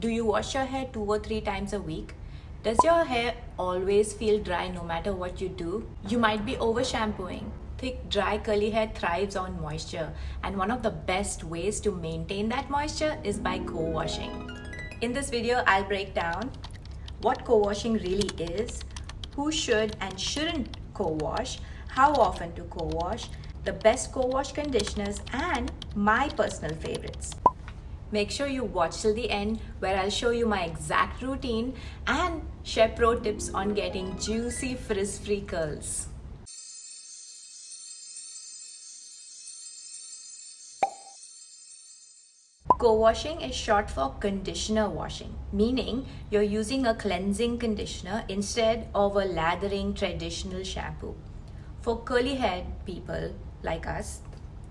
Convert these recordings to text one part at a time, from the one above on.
Do you wash your hair 2 or 3 times a week? Does your hair always feel dry no matter what you do? You might be over shampooing. Thick, dry, curly hair thrives on moisture, and one of the best ways to maintain that moisture is by co-washing. In this video, I'll break down what co-washing really is, who should and shouldn't co-wash, how often to co-wash, the best co-wash conditioners, and my personal favorites. Make sure you watch till the end where I'll show you my exact routine and share pro tips on getting juicy frizz-free curls. Co-washing is short for conditioner washing, meaning you're using a cleansing conditioner instead of a lathering traditional shampoo. For curly haired people like us,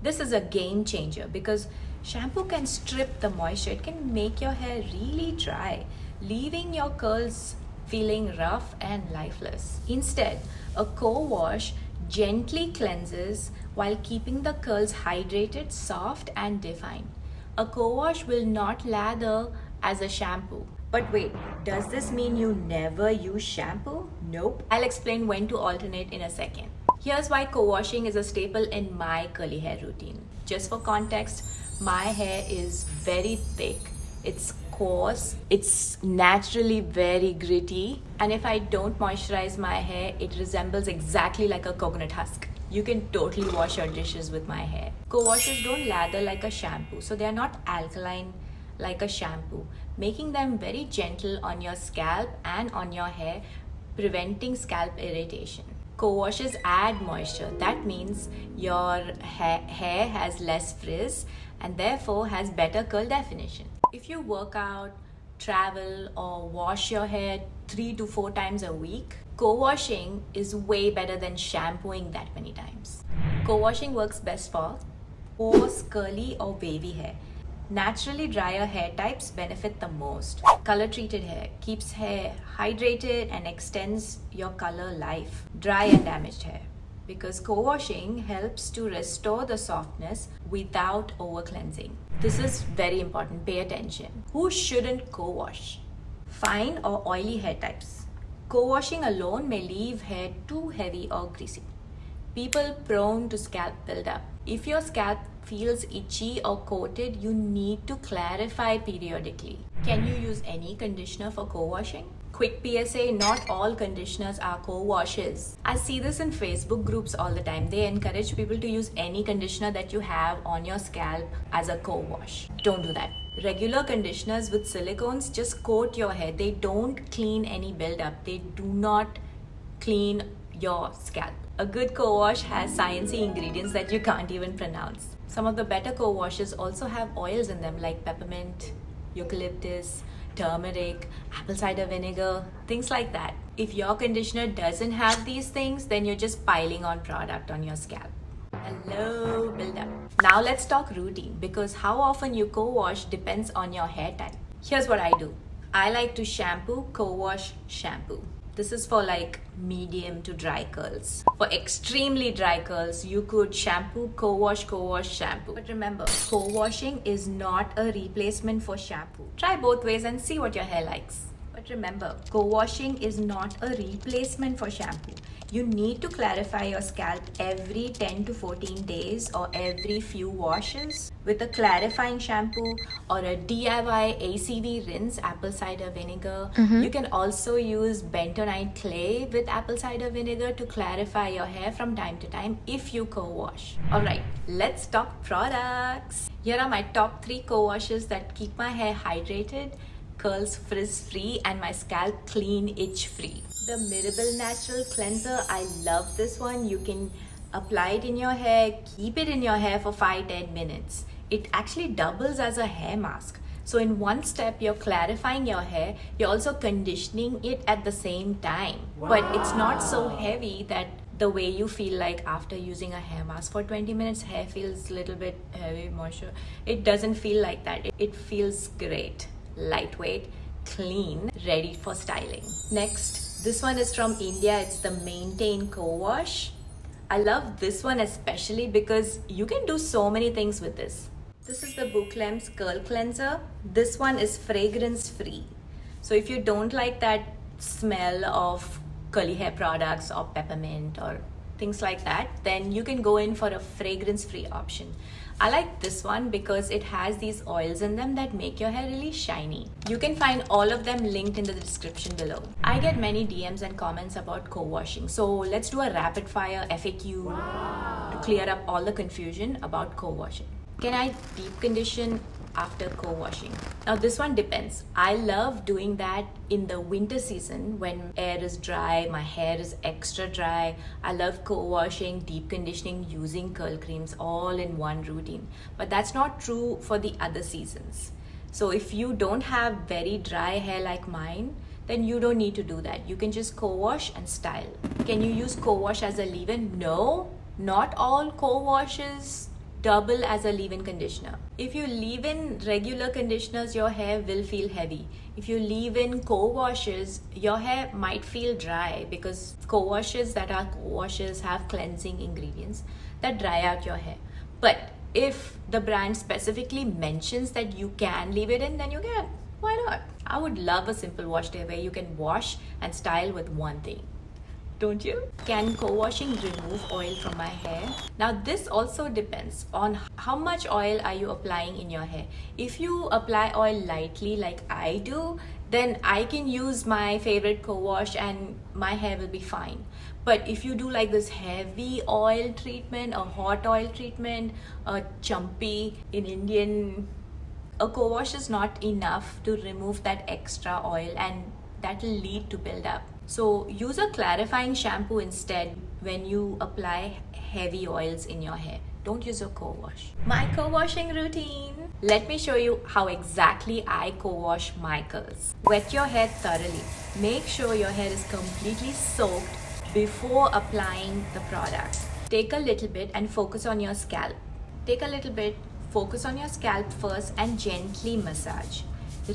this is a game changer because shampoo can strip the moisture. It can make your hair really dry, leaving your curls feeling rough and lifeless. Instead, a co-wash gently cleanses while keeping the curls hydrated, soft, and defined. A co-wash will not lather as a shampoo. But wait, does this mean you never use shampoo? Nope. I'll explain when to alternate in a second. Here's why co-washing is a staple in my curly hair routine. Just for context, my hair is very thick, it's coarse, it's naturally very gritty, and if I don't moisturize my hair, it resembles exactly like a coconut husk. You can totally wash your dishes with my hair. Co-washes don't lather like a shampoo, so they are not alkaline like a shampoo, making them very gentle on your scalp and on your hair, preventing scalp irritation. Co-washes add moisture. That means your hair has less frizz and therefore has better curl definition. If you work out, travel, or wash your hair 3 to 4 times a week, co-washing is way better than shampooing that many times. Co-washing works best for coarse, curly, or wavy hair. Naturally drier hair types benefit the most. Color treated hair keeps hair hydrated and extends your color life. Dry and damaged hair, because co-washing helps to restore the softness without over cleansing. This is very important, pay attention. Who shouldn't co-wash? Fine or oily hair types. Co-washing alone may leave hair too heavy or greasy. People prone to scalp buildup. If your scalp feels itchy or coated, you need to clarify periodically. Can you use any conditioner for co-washing? Quick PSA, not all conditioners are co-washes. I see this in Facebook groups all the time. They encourage people to use any conditioner that you have on your scalp as a co-wash. Don't do that. Regular conditioners with silicones just coat your hair. They don't clean any buildup. They do not clean your scalp. A good co-wash has sciencey ingredients that you can't even pronounce. Some of the better co-washes also have oils in them like peppermint, eucalyptus, turmeric, apple cider vinegar, things like that. If your conditioner doesn't have these things, then you're just piling on product on your scalp. Hello, buildup. Now let's talk routine, because how often you co-wash depends on your hair type. Here's what I do. I like to shampoo, co-wash, shampoo. This is for like medium to dry curls. For extremely dry curls, you could shampoo, co-wash, shampoo. But remember, co-washing is not a replacement for shampoo. Try both ways and see what your hair likes. But remember, co-washing is not a replacement for shampoo. You need to clarify your scalp every 10 to 14 days or every few washes with a clarifying shampoo or a DIY ACV rinse, apple cider vinegar. You can also use bentonite clay with apple cider vinegar to clarify your hair from time to time if you co-wash. Alright, let's talk products. Here are my top 3 co-washes that keep my hair hydrated, curls frizz-free, and my scalp clean, itch-free. The Mirabelle Natural Cleanser, I love this one. You can apply it in your hair, keep it in your hair for 5-10 minutes. It actually doubles as a hair mask. So in one step, you're clarifying your hair, you're also conditioning it at the same time. Wow. But it's not so heavy that the way you feel like after using a hair mask for 20 minutes, hair feels a little bit heavy, moisture. It doesn't feel like that. It feels great, lightweight, clean, ready for styling. Next, this one is from India. It's the Maintain Co-Wash. I love this one especially because you can do so many things with this. This is the Bouclem's Curl Cleanser. This one is fragrance free. So if you don't like that smell of curly hair products or peppermint or things like that, then you can go in for a fragrance free option. I like this one because it has these oils in them that make your hair really shiny. You can find all of them linked in the description below. I get many DMs and comments about co-washing. So let's do a rapid fire FAQ to clear up all the confusion about co-washing. Can I deep condition after co-washing? Now this one depends. I love doing that in the winter season when air is dry, my hair is extra dry. I love co-washing, deep conditioning, using curl creams all in one routine. But that's not true for the other seasons. So if you don't have very dry hair like mine, then you don't need to do that. You can just co-wash and style. Can you use co-wash as a leave-in? No, not all co-washes double as a leave-in conditioner. If you leave in regular conditioners, your hair will feel heavy. If you leave in co-washes, your hair might feel dry because co-washes that are co-washes have cleansing ingredients that dry out your hair. But if the brand specifically mentions that you can leave it in, then you can. Why not? I would love a simple wash day where you can wash and style with one thing. Don't you? Can co-washing remove oil from my hair? Now this also depends on how much oil are you applying in your hair. If you apply oil lightly like I do, then I can use my favorite co-wash and my hair will be fine. But if you do like this heavy oil treatment, a hot oil treatment, a chumpy in Indian, a co-wash is not enough to remove that extra oil and that will lead to build-up. So use a clarifying shampoo instead when you apply heavy oils in your hair. Don't use a co-wash. My co-washing routine. Let me show you how exactly I co-wash my curls. Wet your hair thoroughly. Make sure your hair is completely soaked before applying the product. Take a little bit and focus on your scalp. Take a little bit, focus on your scalp first and gently massage.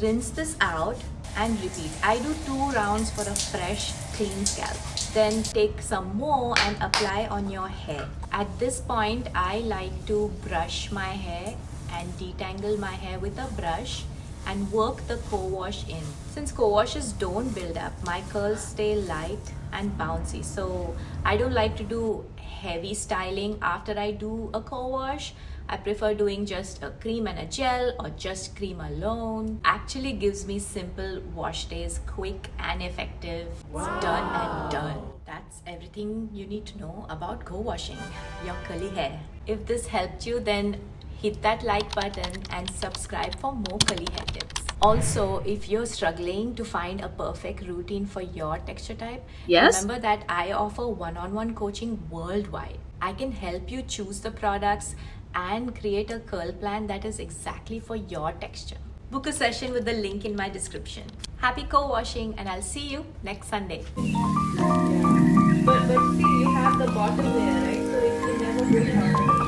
Rinse this out and repeat. I do 2 rounds for a fresh, clean scalp. Then take some more and apply on your hair. At this point, I like to brush my hair and detangle my hair with a brush and work the co-wash in. Since co-washes don't build up, my curls stay light and bouncy. So I don't like to do heavy styling after I do a co-wash. I prefer doing just a cream and a gel or just cream alone. Actually gives me simple wash days, quick and effective. It's done and done. That's everything you need to know about co-washing your curly hair. If this helped you, then hit that like button and subscribe for more curly hair tips. Also, if you're struggling to find a perfect routine for your texture type, remember that I offer one-on-one coaching worldwide. I can help you choose the products and create a curl plan that is exactly for your texture. Book a session with the link in my description. Happy co-washing and I'll see you next Sunday. But see, you have the bottle there, right? So it will never go down.